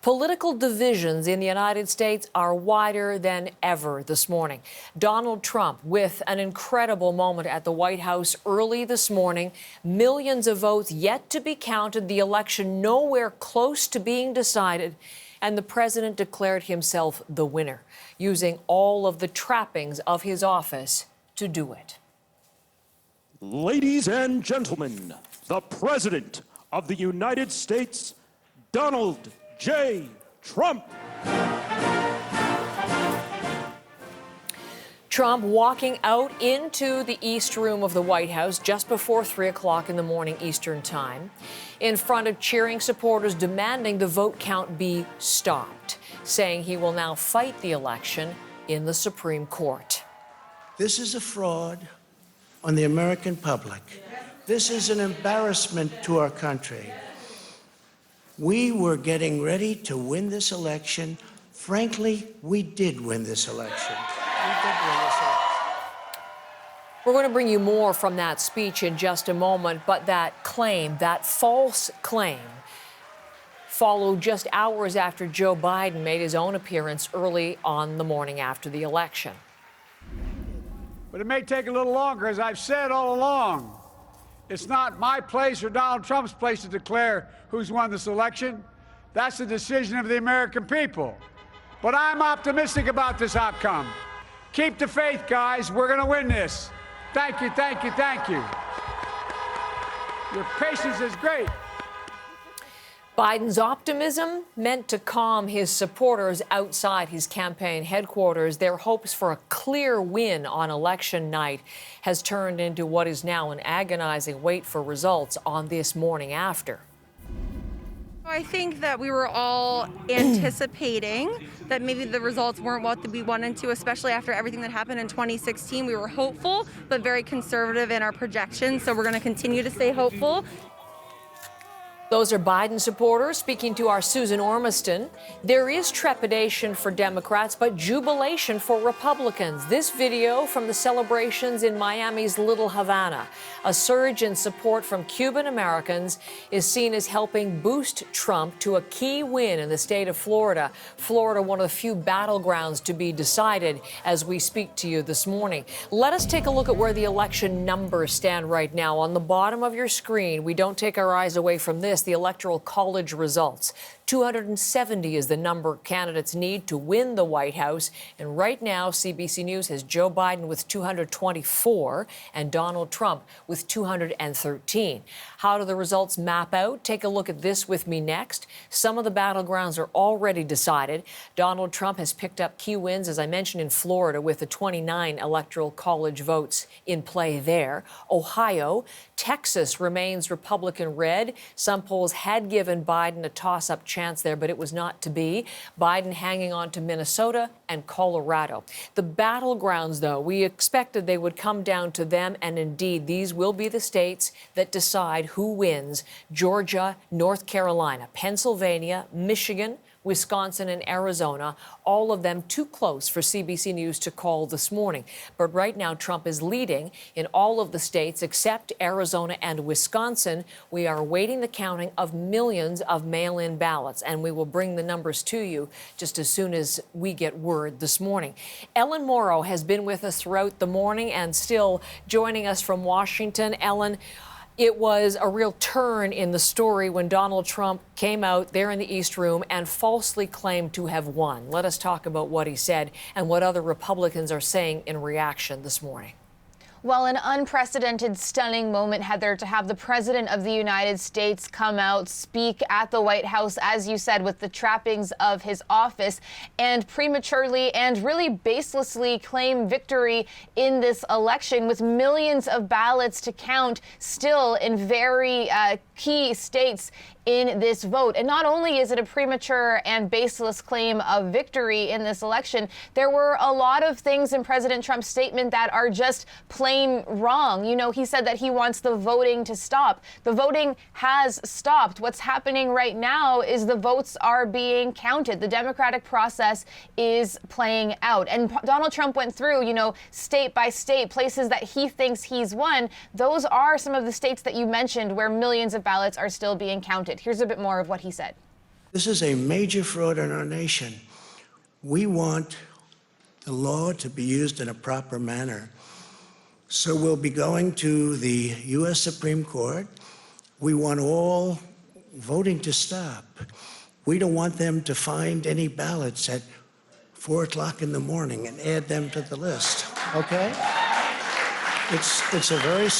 Political divisions in the United States are wider than ever this morning. Donald Trump with an incredible moment at the White House early this morning. Millions of votes yet to be counted, the election nowhere close to being decided, and the president declared himself the winner, using all of the trappings of his office to do it. Ladies and gentlemen, the President of the United States, Donald J. Trump. Trump walking out into the East Room of the White House just before 3 o'clock in the morning Eastern Time, in front of cheering supporters demanding the vote count be stopped, saying he will now fight the election in the Supreme Court. This is a fraud on the American public. This is an embarrassment to our country. We were getting ready to win this election. Frankly, we did win this election. We're going to bring you more from that speech in just a moment, but that claim, that false claim, followed just hours after Joe Biden made his own appearance early on the morning after the election. But it may take a little longer, as I've said all along. It's not my place or Donald Trump's place to declare who's won this election. That's the decision of the American people. But I'm optimistic about this outcome. Keep the faith, guys. We're going to win this. Thank you, thank you, thank you. Your patience is great. Biden's optimism meant to calm his supporters outside his campaign headquarters. Their hopes for a clear win on election night has turned into what is now an agonizing wait for results on this morning after. I think that we were all anticipating that maybe the results weren't what we wanted to, especially after everything that happened in 2016. We were hopeful, but very conservative in our projections, so we're going to continue to stay hopeful. Those are Biden supporters speaking to our Susan Ormiston. There is trepidation for Democrats, but jubilation for Republicans. This video from the celebrations in Miami's Little Havana. A surge in support from Cuban Americans is seen as helping boost Trump to a key win in the state of Florida. Florida, one of the few battlegrounds to be decided as we speak to you this morning. Let us take a look at where the election numbers stand right now. On the bottom of your screen, we don't take our eyes away from this. The Electoral College results. 270 is the number candidates need to win the White House. And right now, CBC News has Joe Biden with 224 and Donald Trump with 213. How do the results map out? Take a look at this with me next. Some of the battlegrounds are already decided. Donald Trump has picked up key wins, as I mentioned, in Florida with the 29 Electoral College votes in play there. Ohio, Texas remains Republican red. Some polls had given Biden a toss-up chance there, but it was not to be. Biden hanging on to Minnesota and Colorado. The battlegrounds, though, we expected they would come down to them, and indeed, these will be the states that decide who wins. Georgia, North Carolina, Pennsylvania, Michigan, Wisconsin and Arizona, all of them too close for CBC News to call this morning. But right now, Trump is leading in all of the states except Arizona and Wisconsin. We are awaiting the counting of millions of mail-in ballots, and we will bring the numbers to you just as soon as we get word this morning. Ellen Morrow has been with us throughout the morning and still joining us from Washington. Ellen, it was a real turn in the story when Donald Trump came out there in the East Room and falsely claimed to have won. Let us talk about what he said and what other Republicans are saying in reaction this morning. Well, an unprecedented, stunning moment, Heather, to have the President of the United States come out, speak at the White House, as you said, with the trappings of his office, and prematurely and really baselessly claim victory in this election with millions of ballots to count still in very key states in this vote. And not only is it a premature and baseless claim of victory in this election, there were a lot of things in President Trump's statement that are just plain wrong. You know, he said that he wants the voting to stop. The voting has stopped. What's happening right now is the votes are being counted. The democratic process is playing out. And Donald Trump went through, you know, state by state, places that he thinks he's won. Those are some of the states that you mentioned where millions of ballots are still being counted. Here's a bit more of what he said. This is a major fraud in our nation. We want the law to be used in a proper manner. So we'll be going to the U.S. Supreme Court. We want all voting to stop. We don't want them to find any ballots at 4 o'clock in the morning and add them to the list, okay? It's a very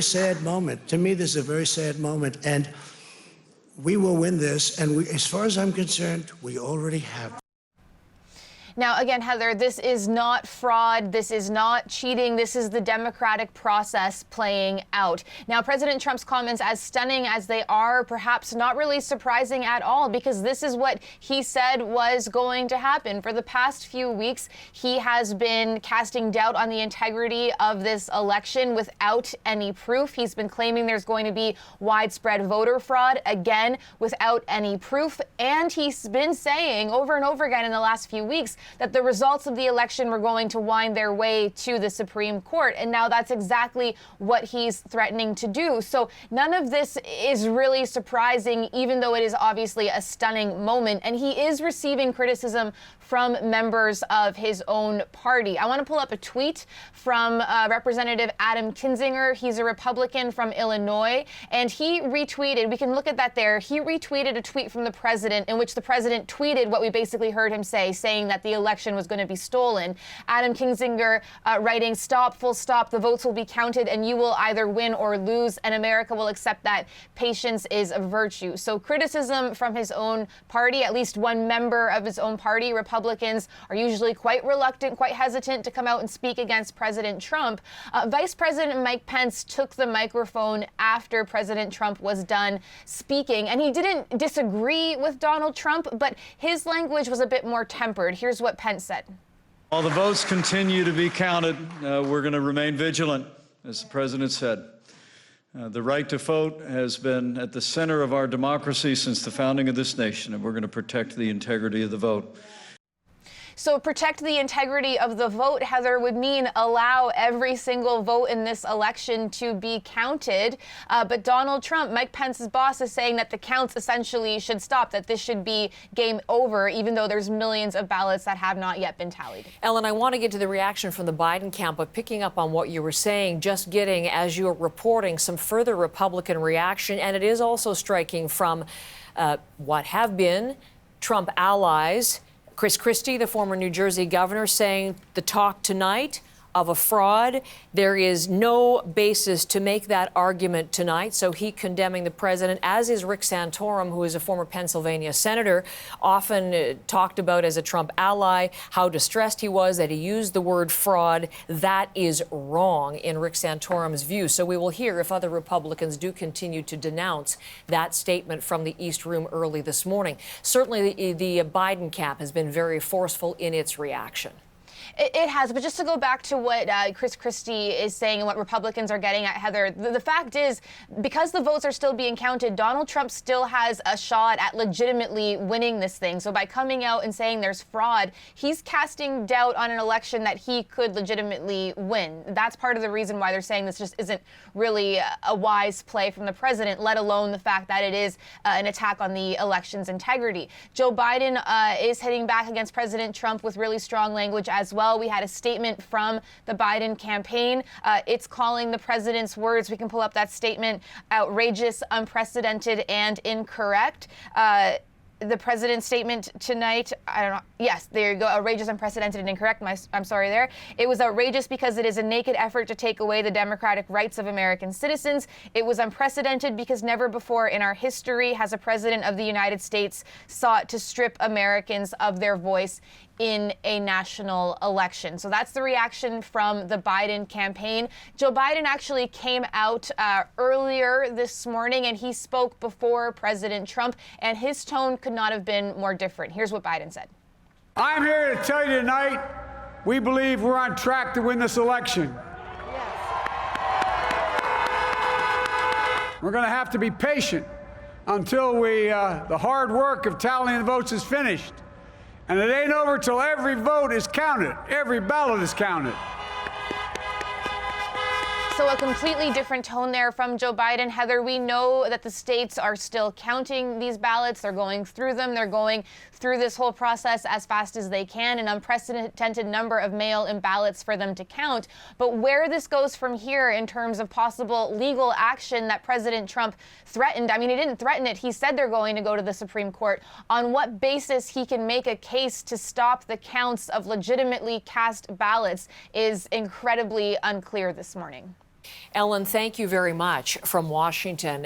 sad moment. To me, this is a very sad moment, and we will win this, and as far as I'm concerned, we already have. Now, again, Heather, this is not fraud. This is not cheating. This is the democratic process playing out. Now, President Trump's comments, as stunning as they are, perhaps not really surprising at all, because this is what he said was going to happen. For the past few weeks, he has been casting doubt on the integrity of this election without any proof. He's been claiming there's going to be widespread voter fraud, again, without any proof. And he's been saying over and over again in the last few weeks that the results of the election were going to wind their way to the Supreme Court. And now that's exactly what he's threatening to do. So none of this is really surprising, even though it is obviously a stunning moment. And he is receiving criticism from members of his own party. I want to pull up a tweet from Representative Adam Kinzinger. He's a Republican from Illinois, and he retweeted, we can look at that there, he retweeted a tweet from the president in which the president tweeted what we basically heard him say, saying that the election was going to be stolen. Adam Kinzinger writing, "Stop, full stop, the votes will be counted and you will either win or lose, and America will accept that. Patience is a virtue." So criticism from his own party, at least one member of his own party. Republicans are usually quite reluctant, quite hesitant to come out and speak against President Trump. Vice President Mike Pence took the microphone after President Trump was done speaking, and he didn't disagree with Donald Trump, but his language was a bit more tempered. Here's what Pence said. While the votes continue to be counted, we're going to remain vigilant, as the president said. The right to vote has been at the center of our democracy since the founding of this nation, and we're going to protect the integrity of the vote. So protect the integrity of the vote, Heather, would mean allow every single vote in this election to be counted. But Donald Trump, Mike Pence's boss, is saying that the counts essentially should stop, that this should be game over, even though there's millions of ballots that have not yet been tallied. Ellen, I want to get to the reaction from the Biden camp, but picking up on what you were saying, just getting, as you're reporting, some further Republican reaction, and it is also striking from what have been Trump allies. Chris Christie, the former New Jersey governor, saying the talk tonight of a fraud. There is no basis to make that argument tonight. So he condemning the president, as is Rick Santorum, who is a former Pennsylvania senator, often talked about as a Trump ally, how distressed he was that he used the word fraud. That is wrong in Rick Santorum's view. So we will hear if other Republicans do continue to denounce that statement from the East Room early this morning. Certainly the Biden camp has been very forceful in its reaction. It has, but just to go back to what Chris Christie is saying and what Republicans are getting at, Heather, the fact is, because the votes are still being counted, Donald Trump still has a shot at legitimately winning this thing. So by coming out and saying there's fraud, he's casting doubt on an election that he could legitimately win. That's part of the reason why they're saying this just isn't really a wise play from the president, let alone the fact that it is an attack on the election's integrity. Joe Biden is hitting back against President Trump with really strong language as well. We had a statement from the Biden campaign. It's calling the president's words, we can pull up that statement, outrageous, unprecedented, and incorrect. The president's statement tonight, I don't know. Yes, there you go. Outrageous, unprecedented, and incorrect. I'm sorry there. It was outrageous because it is a naked effort to take away the democratic rights of American citizens. It was unprecedented because never before in our history has a president of the United States sought to strip Americans of their voice in a national election. So that's the reaction from the Biden campaign. Joe Biden actually came out earlier this morning, and he spoke before President Trump, and his tone could not have been more different. Here's what Biden said. I'm here to tell you tonight, we believe we're on track to win this election. We're going to have to be patient until the hard work of tallying the votes is finished. And it ain't over till every vote is counted. Every ballot is counted. So a completely different tone there from Joe Biden. Heather, we know that the states are still counting these ballots. They're going through them. They're going through this whole process as fast as they can, an unprecedented number of mail-in ballots for them to count. But where this goes from here in terms of possible legal action that President Trump threatened, I mean, he didn't threaten it. He said they're going to go to the Supreme Court. On what basis he can make a case to stop the counts of legitimately cast ballots is incredibly unclear this morning. Ellen, thank you very much from Washington.